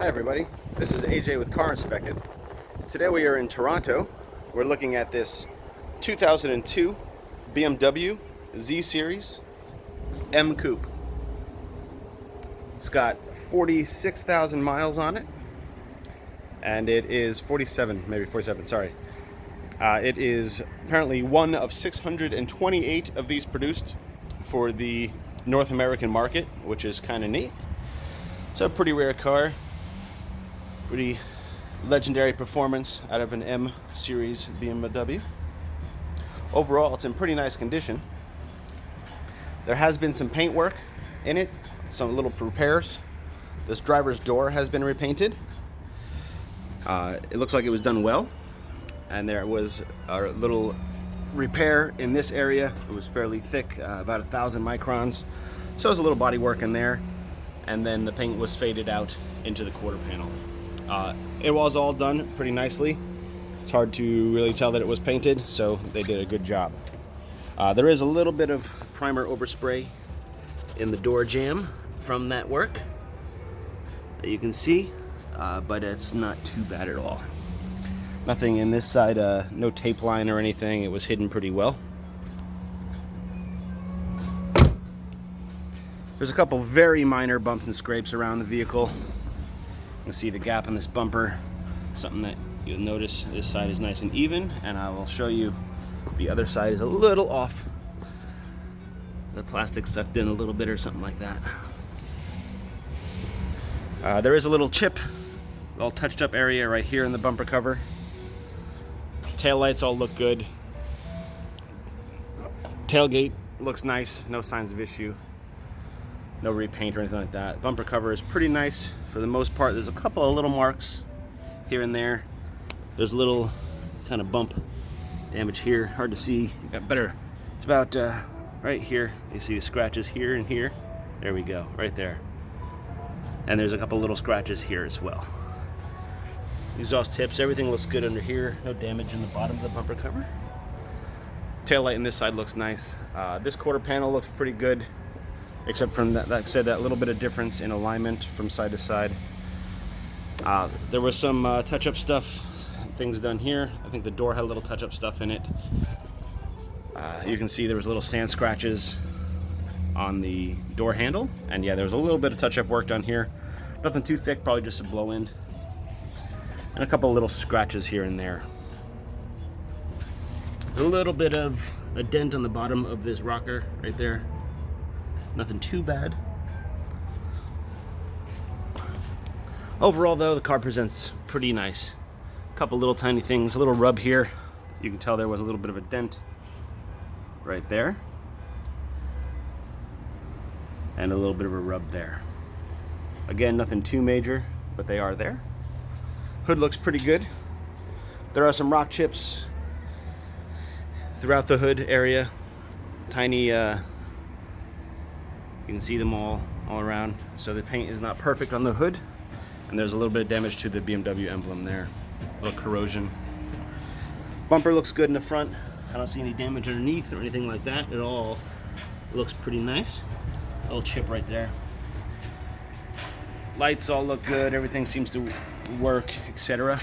Hi everybody, this is AJ with Car Inspected. Today we are in Toronto. We're looking at this 2002 BMW Z3 M Coupe. It's got 46,000 miles on it, and it is 47, sorry. It is apparently one of 628 of these produced for the North American market, which is kind of neat. So a pretty rare car. Pretty legendary performance out of an M series BMW. Overall, it's in pretty nice condition. There has been some paint work in it, some little repairs. This driver's door has been repainted. It looks like it was done well, and there was a little repair in this area. It was fairly thick, about 1,000 microns, so there's a little body work in there, and then the paint was faded out into the quarter panel. It was all done pretty nicely. It's hard to really tell that it was painted, so they did a good job. There is a little bit of primer overspray in the door jamb from that work that you can see, but it's not too bad at all. Nothing in this side, no tape line or anything. It was hidden pretty well. There's a couple very minor bumps and scrapes around the vehicle. You can see the gap in this bumper, something that you'll notice. This side is nice and even, and I will show you the other side is a little off. The plastic sucked in a little bit or something like that. There is a little chip, all touched up area right here in the bumper cover. Tail lights all look good. Tailgate looks nice, no signs of issue. No repaint or anything like that. Bumper cover is pretty nice for the most part. There's a couple of little marks here and there. There's a little kind of bump damage here. Hard to see. You got better. It's about right here. You see the scratches here and here. There we go, right there. And there's a couple little scratches here as well. Exhaust tips, everything looks good under here. No damage in the bottom of the bumper cover. Tail light on this side looks nice. This quarter panel looks pretty good, except from that, like I said, that little bit of difference in alignment from side to side. There was some touch-up stuff, things done here. I think the door had a little touch-up stuff in it. You can see there was little sand scratches on the door handle, and yeah, there was a little bit of touch-up work done here. Nothing too thick, probably just a blow-in, and a couple of little scratches here and there. A little bit of a dent on the bottom of this rocker right there. Nothing too bad. Overall though, the car presents pretty nice. A couple little tiny things, a little rub here. You can tell there was a little bit of a dent right there. And a little bit of a rub there. Again, nothing too major, but they are there. Hood looks pretty good. There are some rock chips throughout the hood area. Tiny, you can see them all around. So the paint is not perfect on the hood, and there's a little bit of damage to the BMW emblem there. A little corrosion. Bumper looks good in the front. I don't see any damage underneath or anything like that at all. It looks pretty nice. A little chip right there. Lights all look good. Everything seems to work, etc.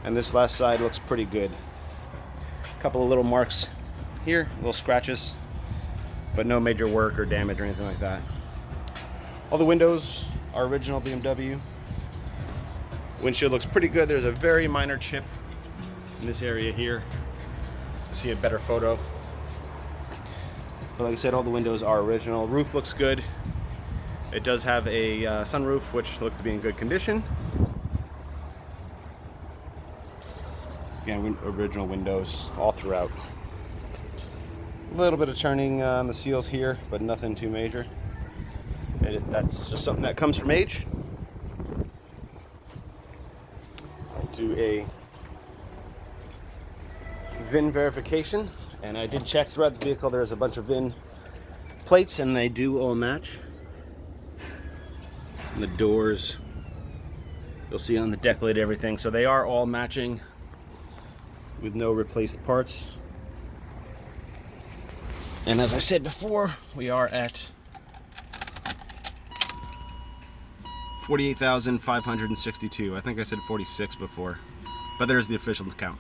And this last side looks pretty good. A couple of little marks here, little scratches, but no major work or damage or anything like that. All the windows are original BMW. Windshield looks pretty good. There's a very minor chip in this area here. You'll see a better photo. But like I said, all the windows are original. Roof looks good. It does have a sunroof, which looks to be in good condition. Again, original windows all throughout. A little bit of turning on the seals here, but nothing too major. That's just something that comes from age. I'll do a VIN verification, and I did check throughout the vehicle. There's a bunch of VIN plates, and they do all match. And the doors, you'll see on the deck lid, everything. So they are all matching with no replaced parts. And as I said before, we are at 48,562. I think I said 46 before, but there's the official count.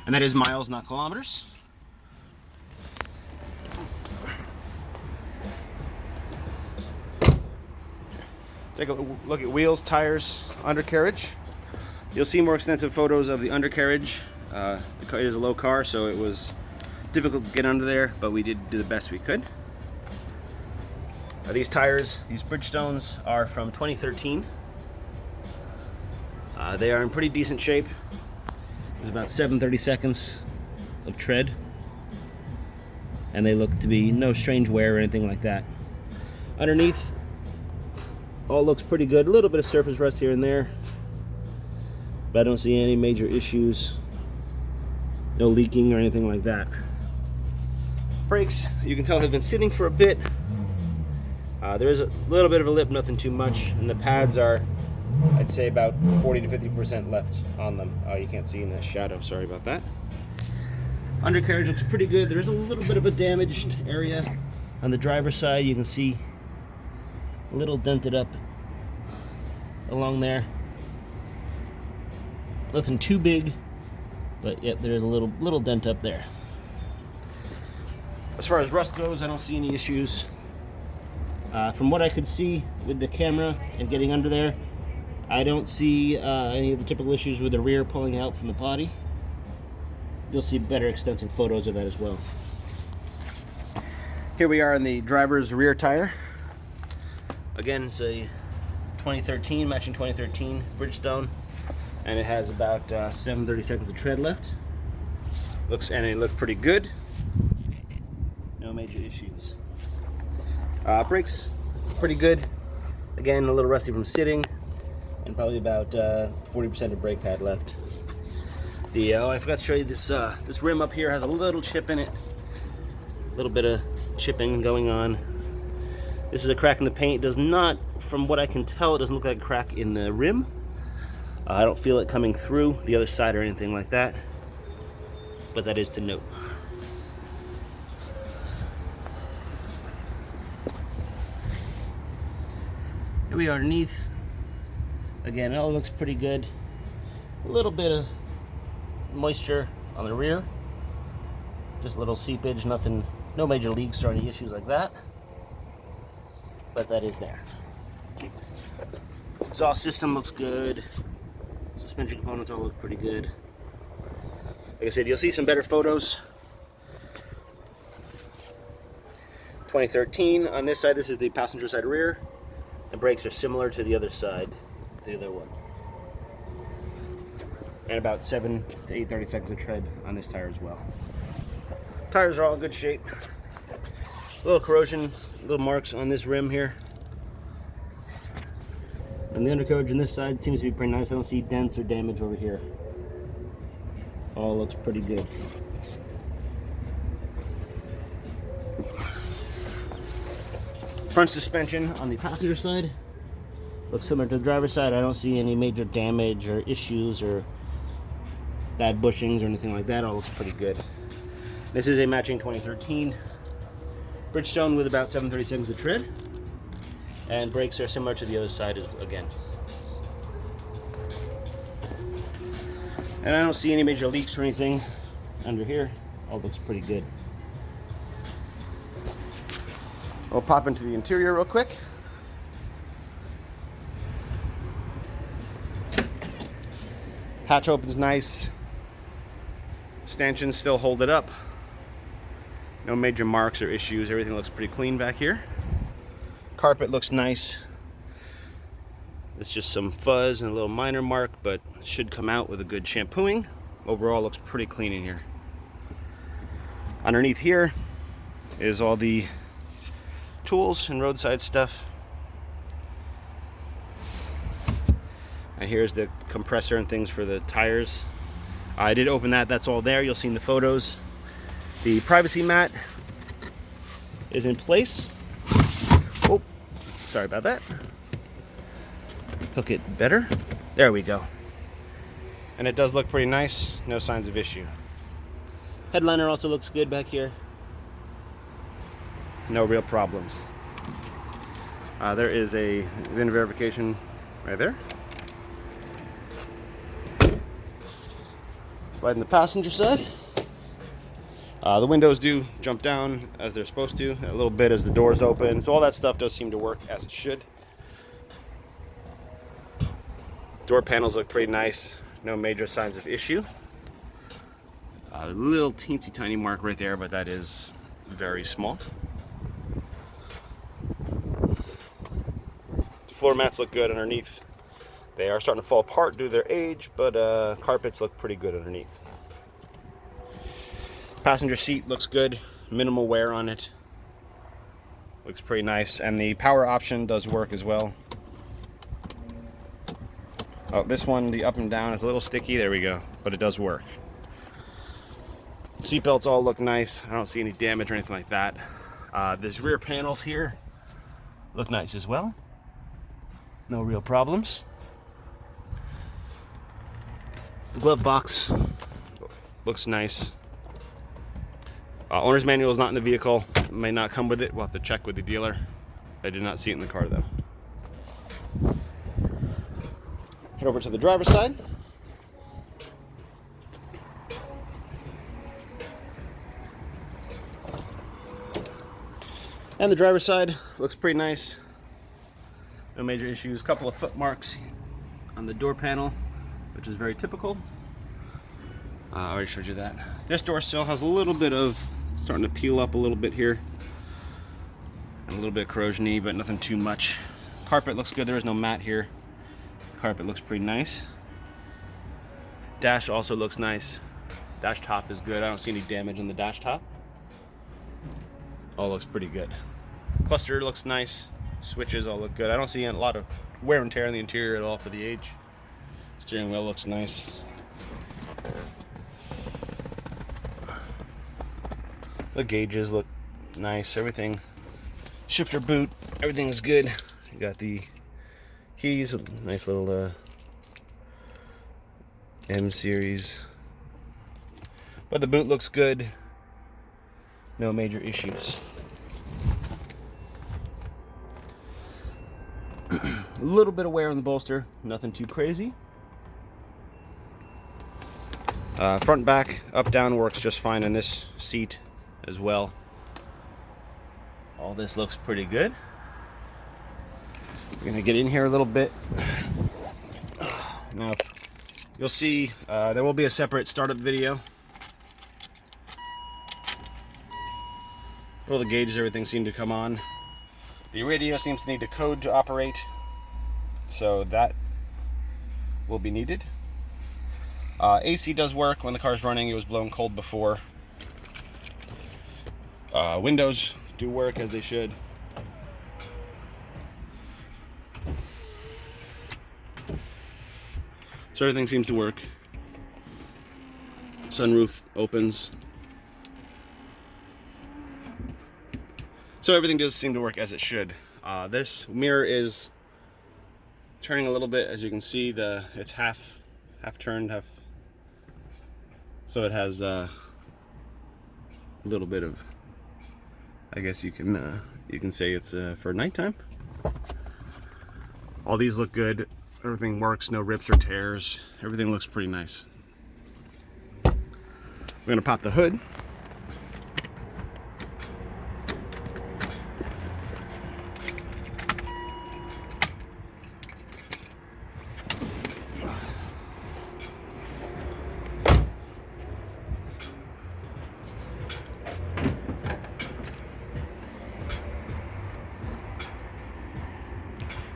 And that is miles, not kilometers. Take a look at wheels, tires, undercarriage. You'll see more extensive photos of the undercarriage. It is a low car, so it was difficult to get under there, but we did do the best we could. These tires, these Bridgestones, are from 2013. They are in pretty decent shape. There's about 7/32 of tread, and they look to be no strange wear or anything like that. Underneath, all looks pretty good. A little bit of surface rust here and there, but I don't see any major issues. No leaking or anything like that. Brakes, you can tell, have been sitting for a bit. There is a little bit of a lip, nothing too much, and the pads are, I'd say, about 40 to 50% left on them. You can't see in the shadow, sorry about that. Undercarriage looks pretty good. There is a little bit of a damaged area on the driver's side. You can see a little dented up along there. Nothing too big, but yep, there's a little dent up there. As far as rust goes, I don't see any issues. From what I could see with the camera and getting under there, I don't see any of the typical issues with the rear pulling out from the body. You'll see better extensive photos of that as well. Here we are in the driver's rear tire. Again, it's a 2013, matching 2013 Bridgestone, and it has about 7/32 of tread left. It looked pretty good. No major issues. Brakes, pretty good. Again, a little rusty from sitting, and probably about 40% of brake pad left. I forgot to show you this. This rim up here has a little chip in it. A little bit of chipping going on. This is a crack in the paint. It does not, from what I can tell, it doesn't look like a crack in the rim. I don't feel it coming through the other side or anything like that, but that is to note. Here we are underneath. Again, it all looks pretty good. A little bit of moisture on the rear. Just a little seepage, nothing, no major leaks or any issues like that. But that is there. Exhaust system looks good. Suspension components all look pretty good. Like I said, you'll see some better photos. 2013 on this side. This is the passenger side rear. The brakes are similar to the other side, the other one. And about 7 to 8/32 of tread on this tire as well. Tires are all in good shape. A little corrosion, little marks on this rim here. And the undercarriage on this side seems to be pretty nice. I don't see dents or damage over here. All looks pretty good. Front suspension on the passenger side looks similar to the driver's side. I don't see any major damage or issues or bad bushings or anything like that. All looks pretty good. This is a matching 2013 Bridgestone with about 7/32 of tread, and brakes are similar to the other side again. And I don't see any major leaks or anything under here. All looks pretty good. We'll pop into the interior real quick. Hatch opens nice. Stanchions still hold it up. No major marks or issues. Everything looks pretty clean back here. Carpet looks nice. It's just some fuzz and a little minor mark, but should come out with a good shampooing. Overall looks pretty clean in here. Underneath here is all the tools and roadside stuff. And here's the compressor and things for the tires. I did open that, that's all there. You'll see in the photos. The privacy mat is in place. Oh, sorry about that. Hook it better. There we go. And it does look pretty nice. No signs of issue. Headliner also looks good back here. No real problems. There is a VIN verification right there. Slide in the passenger side. The windows do jump down as they're supposed to, a little bit as the doors open. So all that stuff does seem to work as it should. Door panels look pretty nice. No major signs of issue. A little teensy tiny mark right there, but that is very small. Floor mats look good underneath. They are starting to fall apart due to their age, but carpets look pretty good underneath. Passenger seat looks good, minimal wear on it. Looks pretty nice, and the power option does work as well. Oh, this one, the up and down, is a little sticky. There we go, but it does work. Seat belts all look nice. I don't see any damage or anything like that. These rear panels here look nice as well. No real problems. The glove box looks nice. Owner's manual is not in the vehicle. It may not come with it. We'll have to check with the dealer. I did not see it in the car though. Head over to the driver's side. And the driver's side looks pretty nice. No major issues. Couple of foot marks on the door panel, which is very typical. I already showed you that. This door still has a little bit of starting to peel up a little bit here, and a little bit of corrosion-y, but nothing too much. Carpet looks good. There is no mat here. The carpet looks pretty nice. Dash also looks nice. Dash top is good. I don't see any damage on the dash top. All looks pretty good. Cluster looks nice. Switches all look good. I don't see a lot of wear and tear in the interior at all for the age. Steering wheel looks nice. The gauges look nice. Everything. Shifter boot. Everything is good. You got the keys. Nice little M series. But the boot looks good. No major issues. A little bit of wear on the bolster. Nothing too crazy. Front and back, up down works just fine in this seat as well. All this looks pretty good. We're gonna get in here a little bit. Now, you'll see there will be a separate startup video. All the gauges, everything seemed to come on. The radio seems to need a code to operate, so that will be needed. AC does work when the car's running. It was blown cold before. Windows do work as they should. So everything seems to work. Sunroof opens. So everything does seem to work as it should. This mirror is turning a little bit, as you can see. It's half turned, half. So it has a little bit of, I guess you can say it's for nighttime. All these look good. Everything works. No rips or tears. Everything looks pretty nice. We're gonna pop the hood.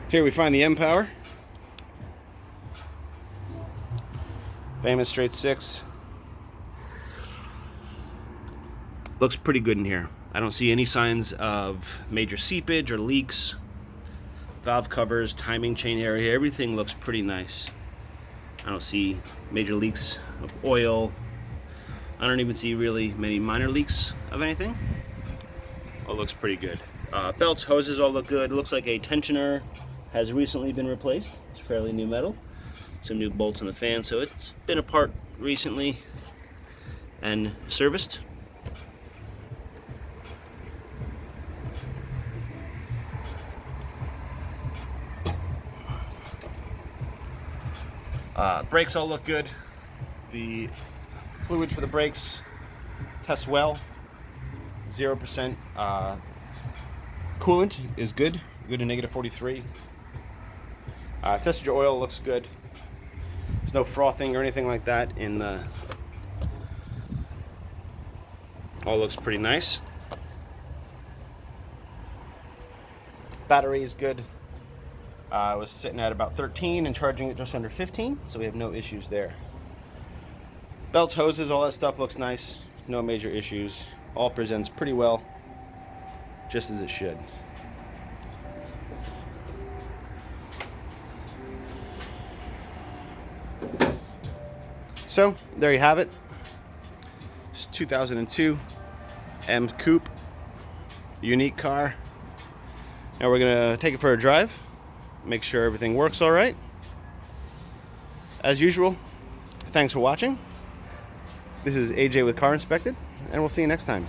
Here we find the M Power. Famous straight 6. Looks pretty good in here. I don't see any signs of major seepage or leaks. Valve covers, timing chain area, everything looks pretty nice. I don't see major leaks of oil. I don't even see really many minor leaks of anything. All looks pretty good. Belts, hoses all look good. It looks like a tensioner has recently been replaced. It's fairly new metal. Some new bolts on the fan, so it's been apart recently and serviced. Brakes all look good. The fluid for the brakes tests well. 0% coolant is good to negative 43. Tested your oil, looks good. There's no frothing or anything like that in the... All looks pretty nice. Battery is good. I was sitting at about 13 and charging it just under 15, so we have no issues there. Belts, hoses, all that stuff looks nice. No major issues. All presents pretty well, just as it should. So, there you have it. It's 2002 M Coupe. Unique car. Now we're gonna take it for a drive. Make sure everything works all right. As usual, thanks for watching. This is AJ with Car Inspected, and we'll see you next time.